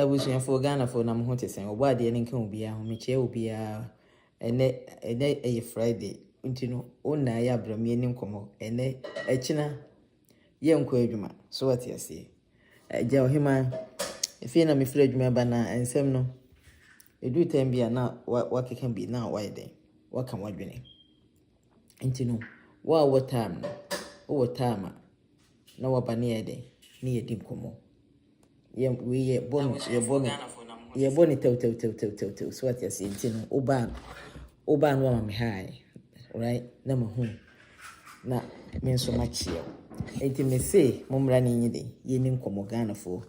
abusuafo Ghana for na mo ho tesen obo ade ne nka obi a ho meche obi a ene Friday ntino onna ya abramie ne nkomo ene echina ye nko adwuma so what you say ja ohima efi na me frɛ adwuma ba na ensem no edu tem na wakeka bi na wide waka wadwene ntino wa time no wo time na wabane yede ni yedi nkomo ye boni tew so what you say ntino oba no ma me high right na mahu na me nso machie enti me say momra ni nyide ye ni nkomo Ghana fo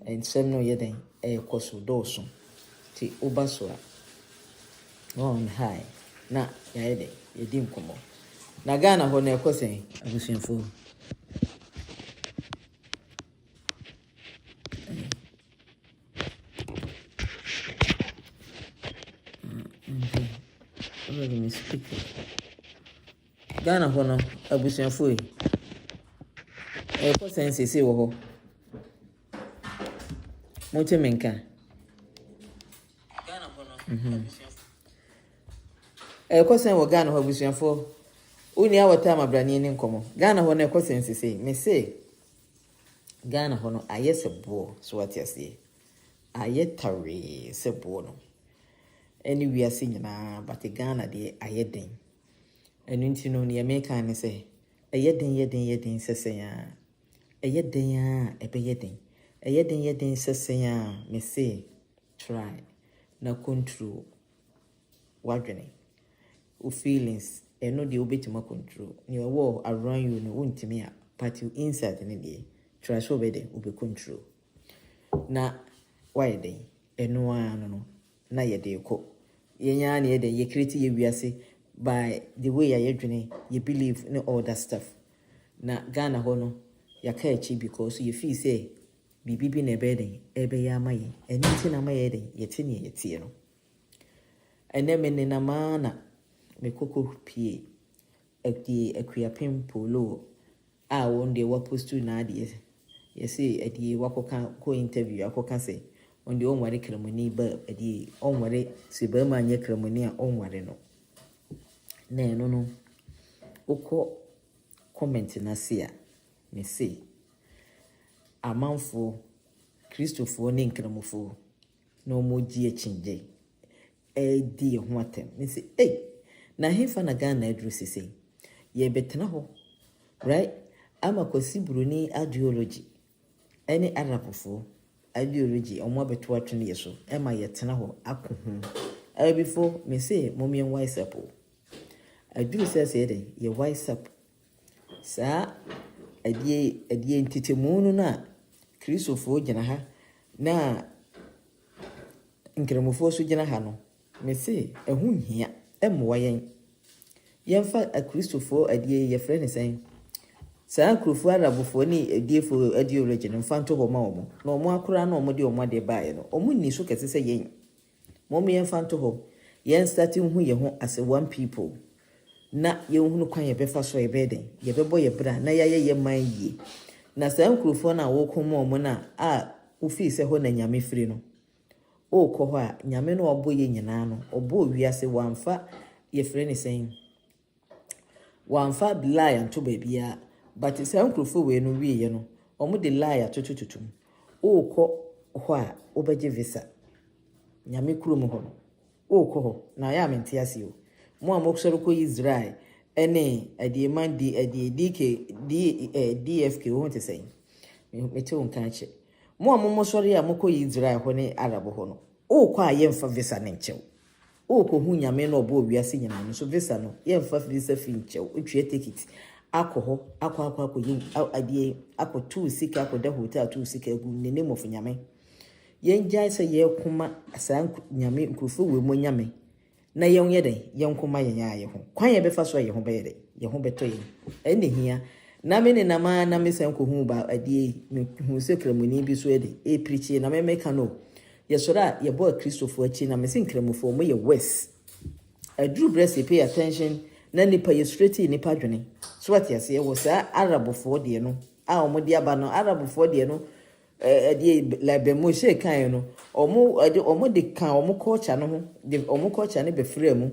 ensem no yeden koso doso ti oba so a on high na yede yedi nkomo na Ghana ho na ekosen abusuafo let me speak. Ghana ho no abusuafo ko sense wo ho mo temenka Ghana ho no abusuafo ko sen wo Ghana ho abusuafo uni awata mabrani ni nkomo Ghana ho no ko sense me say Ghana ho no ayesebo so what you say ayetare sebo no anywhere ase nyina but Ghana de ayeden enu ntino ne America ne say yeden sesen ya yeden ya ebe yeden sesen ya me say try na control wadwene o feelings eno de obetima control ne wo around you no wontimi a but you inside ne de try so be de obe control na why de eno ano no na yede ko yenya na yede ye create ye wiase by the way you dwene you believe in all that stuff na Ghana ho no yaka echi because you feel say bibi na ebe ya maye enti na maye de yete ne yete no ene me na mana me koko pie akua polo a wonde wa post na ade yesi ade wakoka ko interview akoka say onde onware kremoni ba ade onware se ba ma anye kremoni a onware no na eno no uko comment na sia me say amanfo Christopher ne nkramofo no moji echinje di ho atem me say na hefa na Ghana adresi say ye betena ho right ama kwasi bruni ideology any arabofo ideology omo beto atwene yeso ema yetena ho akohu before me say momien wise up aduru say dey ye wise up sa adie ntitemu no na Christopher gina ha na nkramofo so gina ha no me say ehu hia emwa yemfa a Christopher adie ye friend say sa nkrofo arabofo ni adiefo ideology no mfanto ho ma omo na omo akora na omo de omo de bae no omo ni so kese se yen momo yen fanto ho yen starting hu ye ho as one people na ye hu no kwan ye befa so ye beden ye bebo ye bra na ye man yi na sa nkrofo na wo komo omo na a ufi se ho na nyame firi no o ko ho a nyame no obo ye nyina no obo wiase wamfa ye friend saying wamfa lie anto babia but say nkrofo we no wie no omo de lie atotototum o ko ho a obeje visa nyame kurom ho o ko ho na ya mente ase o mo amokso ko Israel ene ade man di ade DFK ho te say me te on kanche mo amomosori a moko Israel ho ne Arab ho no o ko a yemfa visa ne nchew o ko hu nyame no obo wiase nyina no so visa no yemfa visa fi nchew otwe ticket akọ yin adie akọ tu sika akọ da hotel tu sika gu ne name of nyame yen jai se ye kuma asan nyame nkrofo we mo nyame na yen ye den yen kuma yen ya ye ho kwan ye befa so ye ho be ye ho beto ye ene hia na me ne na ma na me sen ko hu ba adie me hu se kramoni bi so de preach na me meka no ye sora ye bo Christopher achi na me sin kramofo mo ye west adru brese pay attention na nipa ye straight nipa dwene so what you say was Arab for de no a omo de aba no Arab for de no like be mo she kan no omo de kan omo culture no ho de omo culture ne be free mu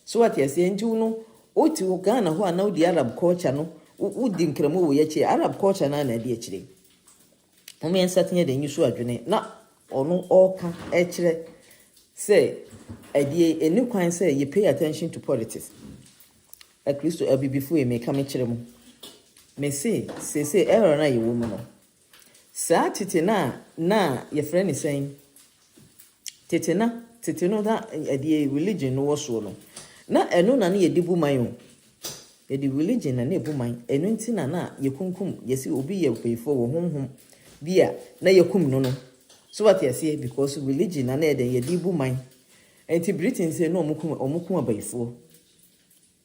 so what you say nti no oti wo Ghana ho ana odi Arab culture no udi nkramo wo ye chi Arab culture na de chire omo en satenye de nyusu adwene na ono oka e chire say eni kwan say you pay attention to politics a Christo before you make come chire mu me say error na ye wo mu no saa tete na your friend is saying tete no that the religion no was so no na eno na ye dibu man o the religion na ebu man eno nti na ye kunkum ye si obi ye peifo wo honhom bia na ye kum no so what you say because religion na ye dibu man enti Britain say no omukum abaifo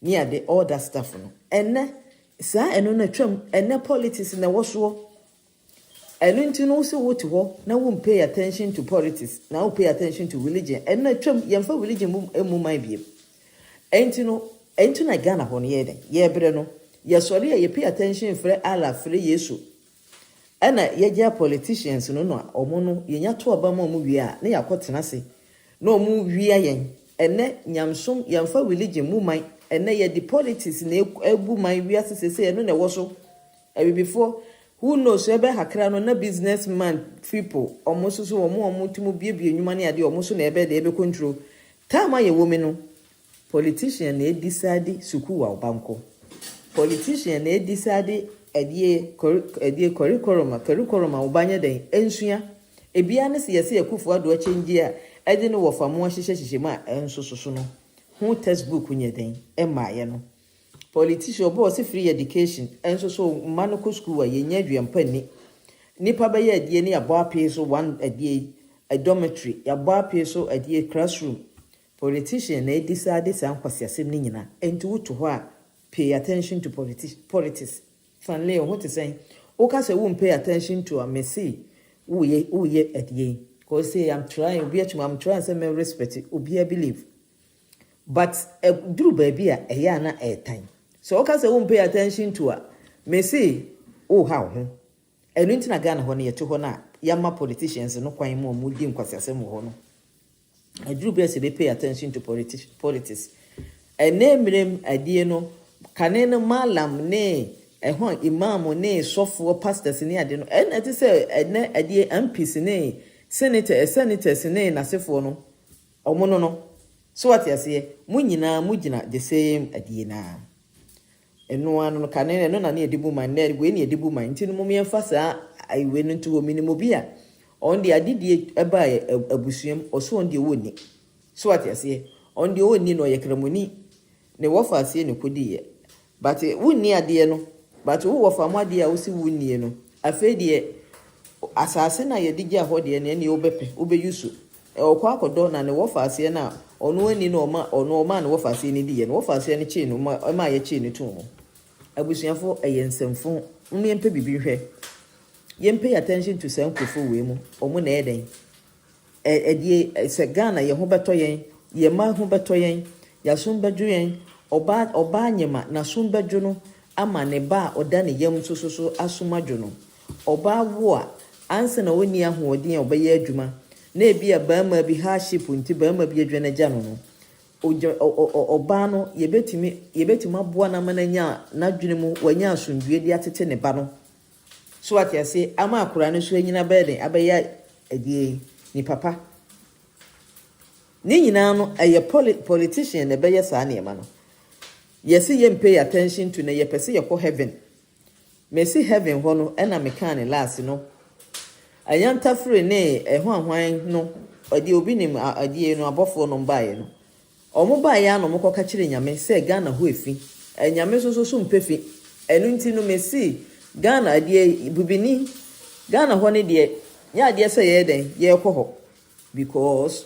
ni ade all that stuff no enne saa eno na twam enne politics na wo so eno nti no so wo to ho na wo pay attention to politics na wo pay attention to religion enne twam yemfa religion mu man biem enti na Ghana ho no ye den ye bre no ye sori ye pay attention frɛ Allah frɛ Yesu ana ye gya politicians no omo no ye nya to aba ma omo wi a na yakotena se na omo wi ayen enne nyamsom yemfa religion mu man enne ye di politics na ebu man wi asese eno na wo so before who knows ebe hakra no na businessman people omo so omo timu biebie nyuma ne ade omo so na ebe de ebe control time ye women no politician na decide suku wa banko politician na decide curriculum ubanye den ensua ebia ne se yese yakufu ado change a ede no wo famo hyehyehye ma enso so no hu textbook nye den emaye no politician obo se free education enso so manoko school wa yenya dwempa ni pa ba ye ade ni abo ape so one ade a dormitory ya abo ape so ade classroom politician na decide san kwasiasem ni nyina enti wuto ho a pay attention to politics fanle what is saying o ka say won pay attention to a messy uye ade cause say I'm trying say me respect obi believe but duru baby a eya na time so o ka say won pay attention to a messy how ho enu nti na Ghana ho na ye to ho na yama politicians no kwan mu di nkwasiasem ho no aduru be say pay attention to politics enemrem adie no kanene malam ne ehon imam ne sofo pastors ne ade no eti say ene adie MPs ne senators ne nasefo no omo no so what you say munyina the same adie na eno anu no kanene no na ne edibu man na we ne edibu man nti no mo yemfasa aiwe no nti wo minimo bia on the adidie eba abusuam oso on the woni so what you say on the woni no ye kramoni ne wofa ase ne kodiye but wonni ade no but wo wofa mo ade a wo si wonni no afedie asase na ye digya hode ne obepe obeyusu okwa akodo na ne wofa ase na ono ani no ma ne wofa ase ne diye no wofa ase ne chi no ma ye chi ne tu no abusuafo eyensemfo mmempe bibi hwe pay attention to some people we mu omo na eden se Ghana ye ho beto yen ye ma ho beto yen ya so bedwo yen oba nyema na so bedwo no ama ne ba oda ne yam so asomadwo no oba wo a anse na woni ahoodin obaye adwuma na ebia baama bi hardship nti baama bi adwa na gya no oba no yebetimi aboa na mananya na dwene mu wanya asundue di atete ne ba no so what you say ama akura no so anyina beden abaya adie ni papa ni nyina no eye politician na beye saa ne ma no yes ye pay attention to na ye pese ye ko heaven me see heaven ho no na me kan ne last no ayanta free ne ho ahwan no odi obi nim adie no abofo no mbaye no omo baye ano mo koka kire nyame se Ghana ho efi nyame so mpefi enu nti no me see Ghana adie bubini Ghana ho ne de nya adie se ye den ye kɔ hɔ because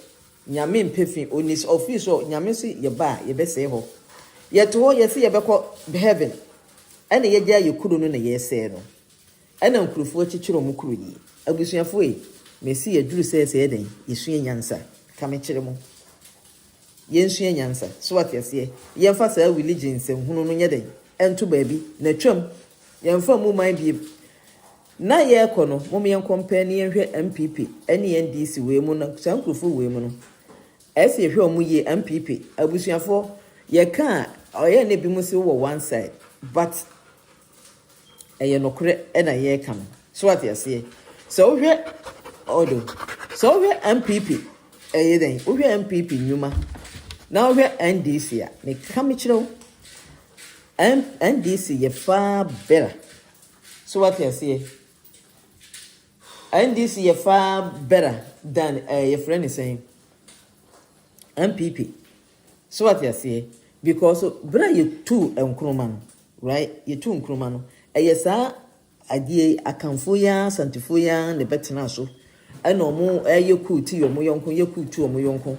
nyame mpefi onis office o nyame se ye ba ye be se hɔ ye to hɔ ye se ye be kɔ heaven ene ye gya ye kuru no na ye se no ene nkurufo chichiro mu kuru yi abusuafo yi me see ye duru se ye den yesu nyansa ka me kire mu yensu nyansa so what ye se ye fa sa religion se hunu no nye den ento baabi na twam yemfa mu man bie na ye kono mom yen compare ne hwe MPP ene NDC we mu no sankrofo we mu no ese hwe omu ye MPP abusuafo ye ka oye ne bi mu se wo one side but eye nokre na ye ka no so what you say so hwe odo so hwe MPP eye den hwe MPP nyuma na hwe NDC a me ka me kire NDC ye far better so what you say NDC ye far better than your friend is saying MPP. So what you say? Because bra you two nkrumano, right? You two nkrumano. Yesa adie akamfo ya santifo ya ne betena so. Ena omo yeku ti omo yonko yeku tu omo yonko.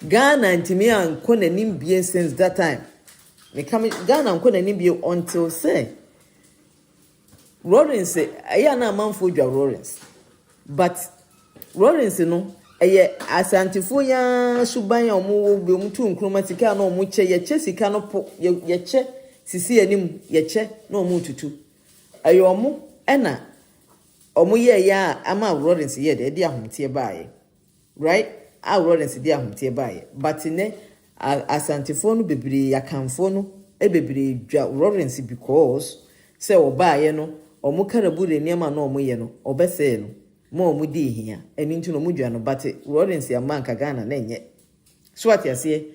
Ghana ntimi anko nanim bie since that time. Me come Ghana anko nanim bie until say Lawrence aya na manfo dwa Lawrence. But Lawrence no eye asantifo ya suban omo be mutu nkroma sika na omo che ye che sika no po ye che sisi anim ye che na omo tutu aye omo ena omo ye ya ama Lawrence ye de ahomtie baaye right a Lawrence de ahomtie baaye but ne asantifo no bebre yakamfo no bebre dwa Lawrence because say obaaye no omo karabu de niam na omo ye no obese no mo mudi hia eni nti no mudwa no but Lawrence ya manka Ghana na enye so what you say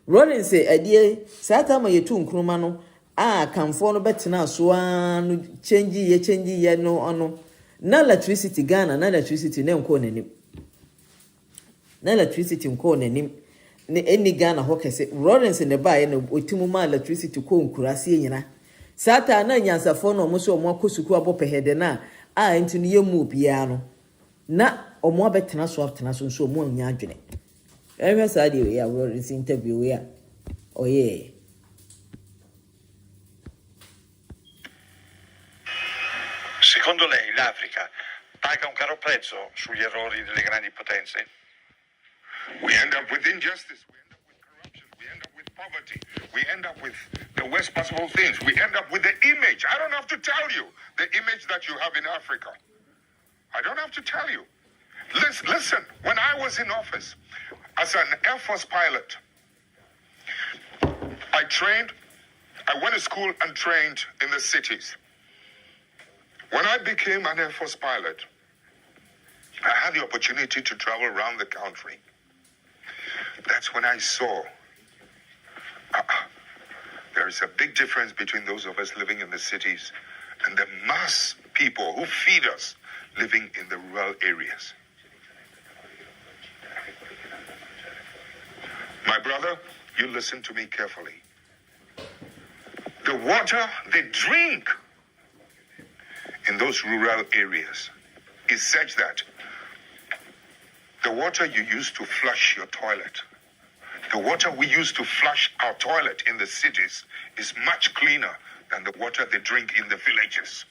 Lawrence adie sata ma yetu nkruma no kamfo no betena so no change ye no ono na electricity Ghana na electricity na nko nanim na electricity nko nanim ne eni Ghana ho kese Lawrence ne bae na otimu ma electricity ko nkurase nyina sata na nyansafo no mo so mo akosuku abopehede na enti no yemu bia no na omo abetena so so omo anya adwene ehwe saade we ya Lawrence interview we ya oye secondo lei l'Africa paga un caro prezzo sugli errori delle grandi potenze? We end up with injustice, we end up with corruption, we end up with poverty, we end up with the worst possible things, we end up with the image. I don't have to tell you the image that you have in Africa. I don't have to tell you. Listen, when I was in office as an Air Force pilot, I went to school and trained in the cities. When I became an Air Force pilot, I had the opportunity to travel around the country. That's when I saw there is a big difference between those of us living in the cities and the mass people who feed us living in the rural areas. My brother, you listen to me carefully. The water they drink in those rural areas is such that the water you use to flush your toilet, the water we use to flush our toilet in the cities is much cleaner than the water they drink in the villages.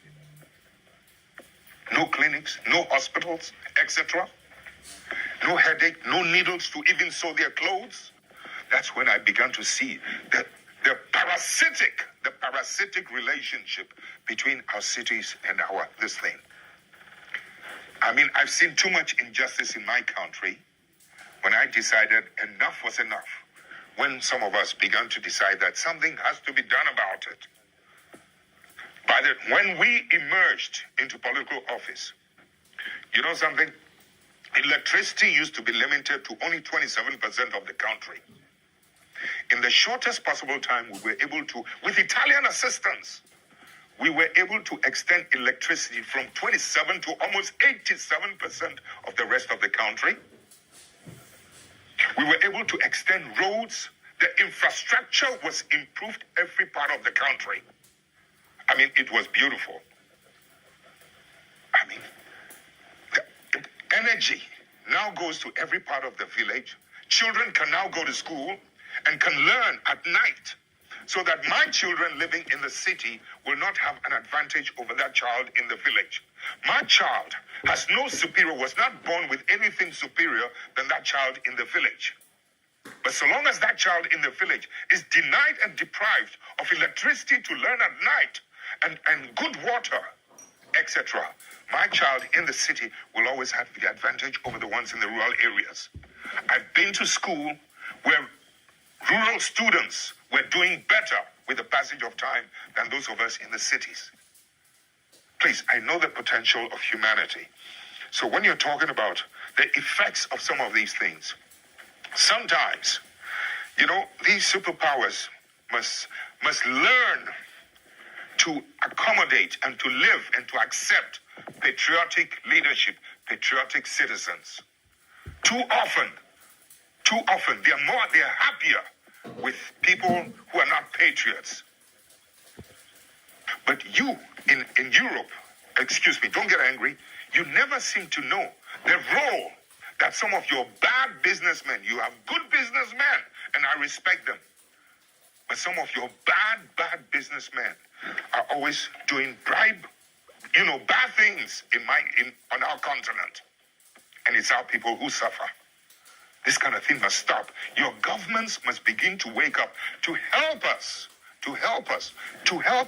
No clinics, no hospitals, etc. No headache, no needles to even sew their clothes. That's when I began to see that the parasitic relationship between our cities and this thing. I mean, I've seen too much injustice in my country when I decided enough was enough. When some of us began to decide that something has to be done about it. When we emerged into political office, you know something? Electricity used to be limited to only 27% of the country. In the shortest possible time, we were able to, with Italian assistance, we were able to extend electricity from 27 to almost 87% of the rest of the country. We were able to extend roads. The infrastructure was improved every part of the country. I mean, it was beautiful. I mean, the energy now goes to every part of the village. Children can now go to school and can learn at night, so that my children living in the city will not have an advantage over that child in the village. My child has no superior, was not born with anything superior than that child in the village. But so long as that child in the village is denied and deprived of electricity to learn at night and good water etc. My child in the city will always have the advantage over the ones in the rural areas. I've been to school where rural students were doing better with the passage of time than those of us in the cities. Please, I know the potential of humanity. So when you're talking about the effects of some of these things, sometimes, these superpowers must learn to accommodate and to live and to accept patriotic leadership, patriotic citizens. Too often, they're happier with people who are not patriots. But you in Europe, excuse me, don't get angry, you never seem to know the role that some of your bad businessmen, you have good businessmen, and I respect them, but some of your bad businessmen are always doing bad things on our continent. And it's our people who suffer. This kind of thing must stop. Your governments must begin to wake up to help us, to help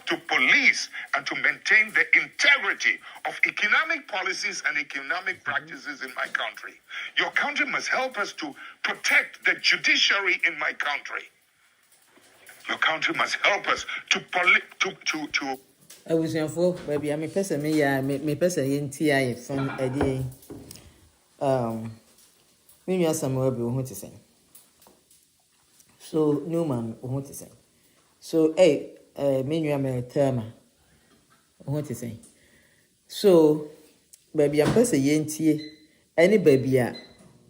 to police and to maintain the integrity of economic policies and economic practices in my country. Your country must help us to protect the judiciary in my country. Your country must help us to I was your for baby. I'm a person, me person in TI from a day. Maybe some will be what to say. So, Newman, what to say. So, maybe I'm a term. What to say. So, baby, I'm person yen tea. Any baby,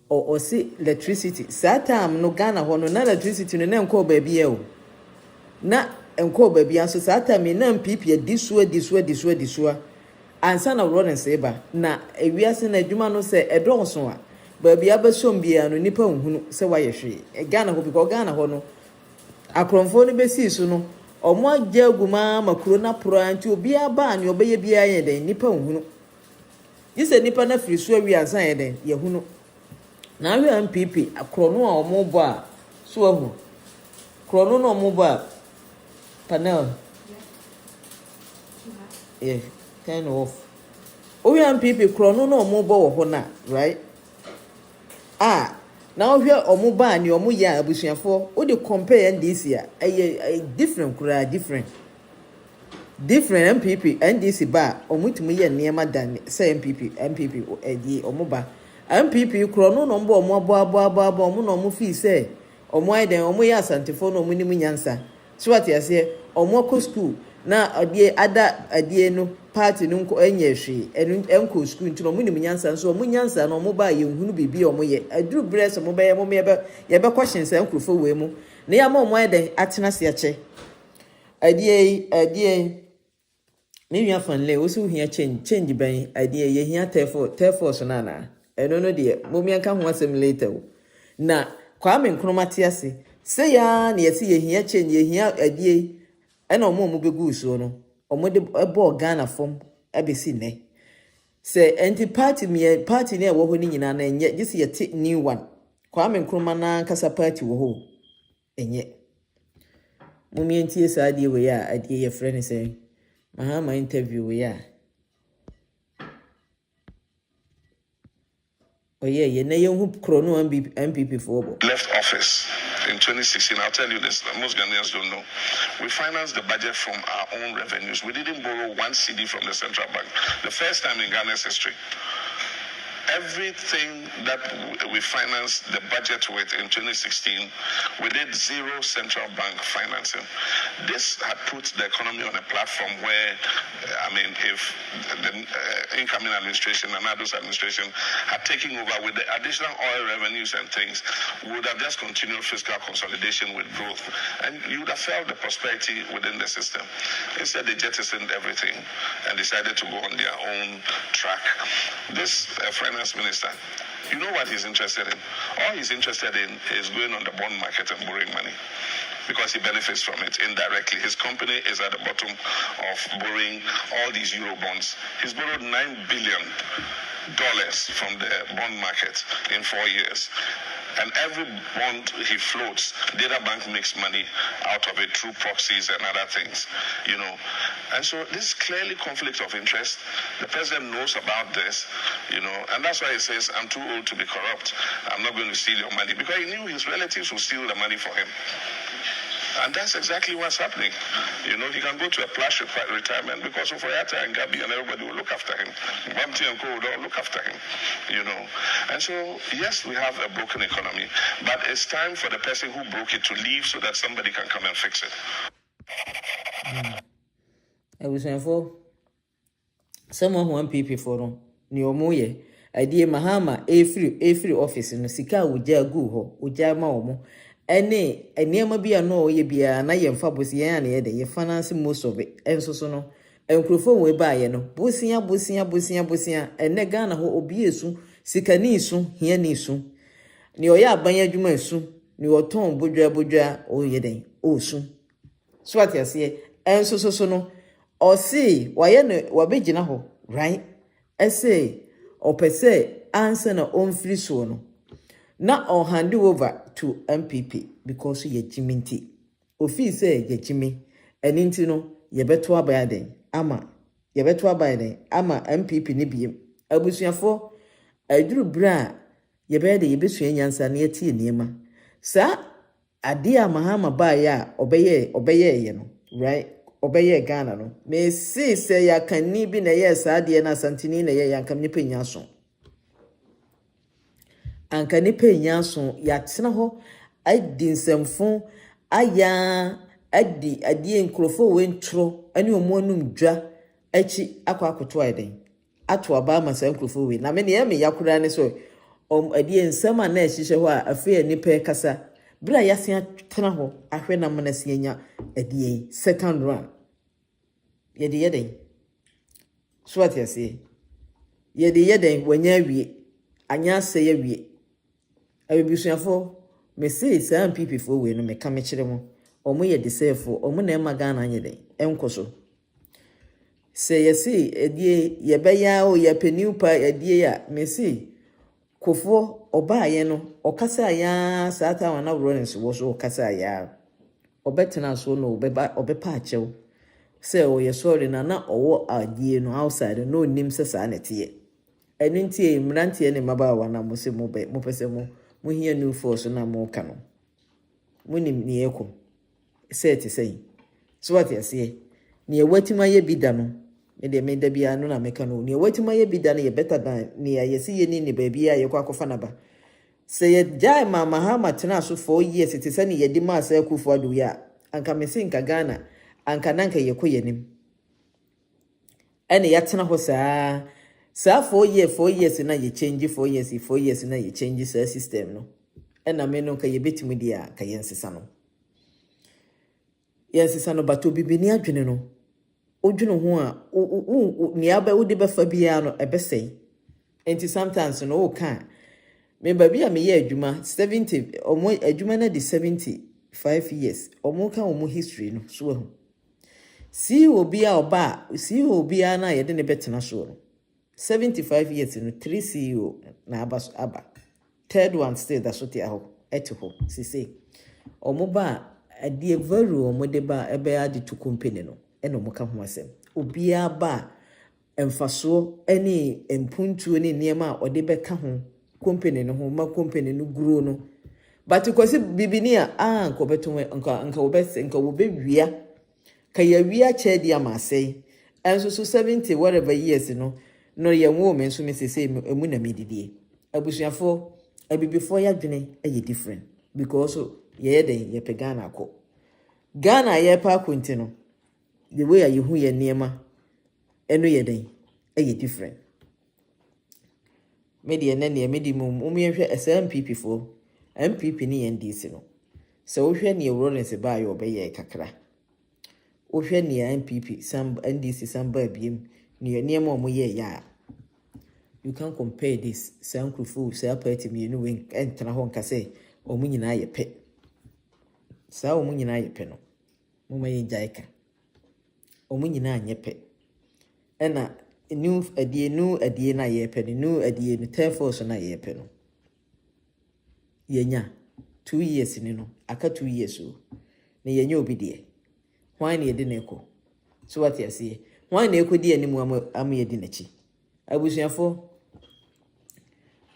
or see electricity. Satam no Ghana, no electricity, no name call baby. Na enko baby anso sata me na NPP disua ansa na run seba na ewiase na adwuma no se edonso a baby abesom bia no nipa nhunu se wa yehwe Ghana ho because Ghana ho no akronfo no besi so no omo agya aguma makuro na pro anti obi aba ne obeye bia ye den nipa nhunu yise nipa na firi so awi ansa ye den ye hunu na awi NPP akrono a omo bo a so ahu krono no omo bo a panel. Yeah, kind of. We NPP chrono no mobile hona, right? Now here omuba ni omu ya abusuafo, o de compare NDC a different kura different NPP NDC ba omutumi ye niema dan say NPP edi omuba NPP chrono no mbo omu abo omu no omu fi say omu aiden omu ya asantefo no omu ni munyansa. So what you say, or school na adie no party no nko enye enko school nti no munim nyansa so munyansa no mo ba ye hunu bibi o mo ye aduru bless mo ba ye mo ye be question say nkrofo we mu na ya mo eden atena se ache adie me nwa fanle wo so hia change ban adie ye hia therefore so na eno no de mo mi anka ho asem later na Kwame Nkrumah ase say ya na yesi ye hia change ye hia adie ena omo begu so no omo de ebo Ghana form abesi ne say anti party ne wo ho ni nyina na enye gisi ye new one Kwame Nkrumah na kasa party wo ho enye mumi entie sa adie we ya adie ye friend say mahama interview we ya oye ye na ye hu krono MPP for left office in 2016, I'll tell you this, most Ghanaians don't know. We financed the budget from our own revenues. We didn't borrow one CD from the central bank. The first time in Ghana's history. Everything that we financed the budget with in 2016, we did zero central bank financing. This had put the economy on a platform where, if the incoming administration and Nado's administration had taken over with the additional oil revenues and things, we would have just continued fiscal consolidation with growth. And you would have felt the prosperity within the system. Instead, they jettisoned everything and decided to go on their own track. This finance minister, you know what he's interested in? All he's interested in is going on the bond market and borrowing money because he benefits from it indirectly. His company is at the bottom of borrowing all these euro bonds. He's borrowed 9 billion from the bond market in 4 years. And every bond he floats, the other bank makes money out of it through proxies and other things, you know. And so this is clearly conflict of interest. The president knows about this, you know, and that's why he says, I'm too old to be corrupt. I'm not going to steal your money, because he knew his relatives would steal the money for him. And that's exactly what's happening. You know, he can go to a plush retirement because of Oyata and Gabi, and everybody will look after him. Bumpty and Co will all look after him, you know. And so, yes, we have a broken economy, but it's time for the person who broke it to leave so that somebody can come and fix it. I was saying for someone who NPP for Niomoye. Idea Mahama every office no sika uja gu ho uja ma omo ene enema bia no ye bia na ye mfa bosia na ye de ye finance most of it enso so no enkrofo we ba ye no bosia ene Ghana ho obi esu sika ni isu hia ni isu ni oya aban adwuma esu ni oton bodwa o ye den o su so atiase enso so no o si wa ye no wa begina ho right ese opese answer na onfiri so no na on hand over to NPP because ye jiminti ofi say ye jimi eninti no ye beto abaden ama NPP ni biem abusuafo aduru bra ye be de ye besua nyansa na yetie niema sa ade a Mahama ba ya obeye ye no right obeye Ghana no me say ya kan ni bi na yes ade na santini na ye yankam ni penya so anka ni penya so ya tena ho adi nsemfo aya adi enkrofo wentro ani omonum dwa achi akwakoto aiden ato aba ma sa enkrofo we na me ne me yakura ne so adi ensema na ehihye ho a afi ani pe kasa bra yasia tena ho ahwe na manasi enya adi second round yeden so what you say yeden wanya wie anya se ya wie abibisuafo me say say NPP fo we no me ka me kire mo omo ye desefo omo na ema Ghana anye den enkoso say yesi edie ye beya o ye peniu pa edie ya me say kofo oba ye no okasa ya sata wana Lawrence wo so okasa ya obetena so no obepa achew say o ye sorry na owo adie no outside no nim se sa na tie enuntie mrantie ne mabawa na mo se mo pese mo hia new force na mo ka no munim ni ekom say ti say so what you say ni ewatima ye bida no me da bia no na meka no ni ewatima ye bida no ye better than ni ayesi ye ni baabi a ye kwa kofa na ba say ye jai Mahama tena so 4 years it say ni ye di ma say kufu adu ya anka me sinka Ghana anka nanka ye koyenim ene ya tena ho saa 4 years na ye change 4 years na ye change system no ena me no ka ye betimi dia ka yensesa no bato bibini adwene no odwene ho a ni aba wodi befa bia no ebesei enti sometimes no o kan me ba bia me ye adwuma 70 omo adwuma na di 75 years omo kan omo history no so ho si obi a na ye de ne betena so no 75 years no 3 CEO na aba third one still that so tia ho etiho sisi omo ba adie value omo de ba ebe ade to company no eno mo ka ho asem obi ba emfaso eni empuntu ni niema ode be ka ho company no ho ma company no grow no but kwasi bibini a nko beto nka obese nka wia ka ya wia chedi amasei enso so 70 whatever years no ye wo men so me sese emu na medidie abusuafo abibifo ya dwene eye different because ye den ye pegana ko Ghana ye pa kwenti no the way you hu ye niema eno ye den eye different media na ne medimum umyehwe SNPP fo NPP ni NDC no so wo hwe ne Lawrence ba ye obeye kakra wo hwe ne NPP sam NDC samba biem ne niema omo ye ya you can compare this sankrufu say party me no wen entena ho nka say omo nyina ye pe sa omo nyina ye pe no mo ma ye jaika omo nyina anye pe ena new adie na ye pe new adie no 10 force na ye pe no yenya 2 years ni no aka 2 years o na yenya obi de hwan na ye de na eko so what you see hwan na eko de animu am ye de na chi abusuafo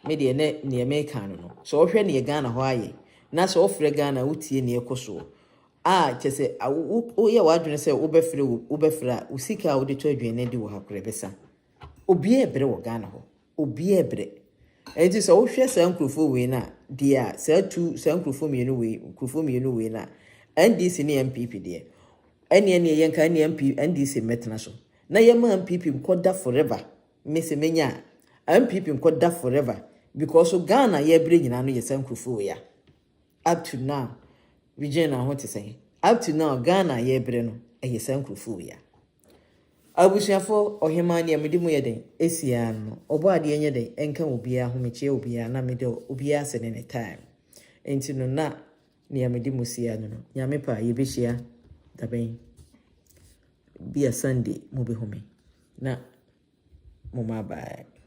me de ne ye kan no so ohwe ne ye Ghana ho aye na so ofre Ghana utie ne eko so chese o ye wadwene se ubefre usika wo de to adwene de wo hakure besa obi ebre wo Ghana ho obi ebre enti so wo hwe sa nkrofo we na dia sa nkrofo mienu we na NDC ne NPP de ene ye nka ne NDC metna so na ye ma NPP nkoda forever mese menya NPP nkoda forever because so Ghana ye ebre nyina no ye sa nkrofo we ya up to now Regina what to say up to now Ghana ye ebre no ye sa nkrofo ya abusuafo ohemani amedi mu yeden esia no obo ade enye den enka obia homechie obia na mede obia sene ne time enti no na ne amedi mu sia no nyame pa ye behia daben bia Sunday mu be home na mo ma bye.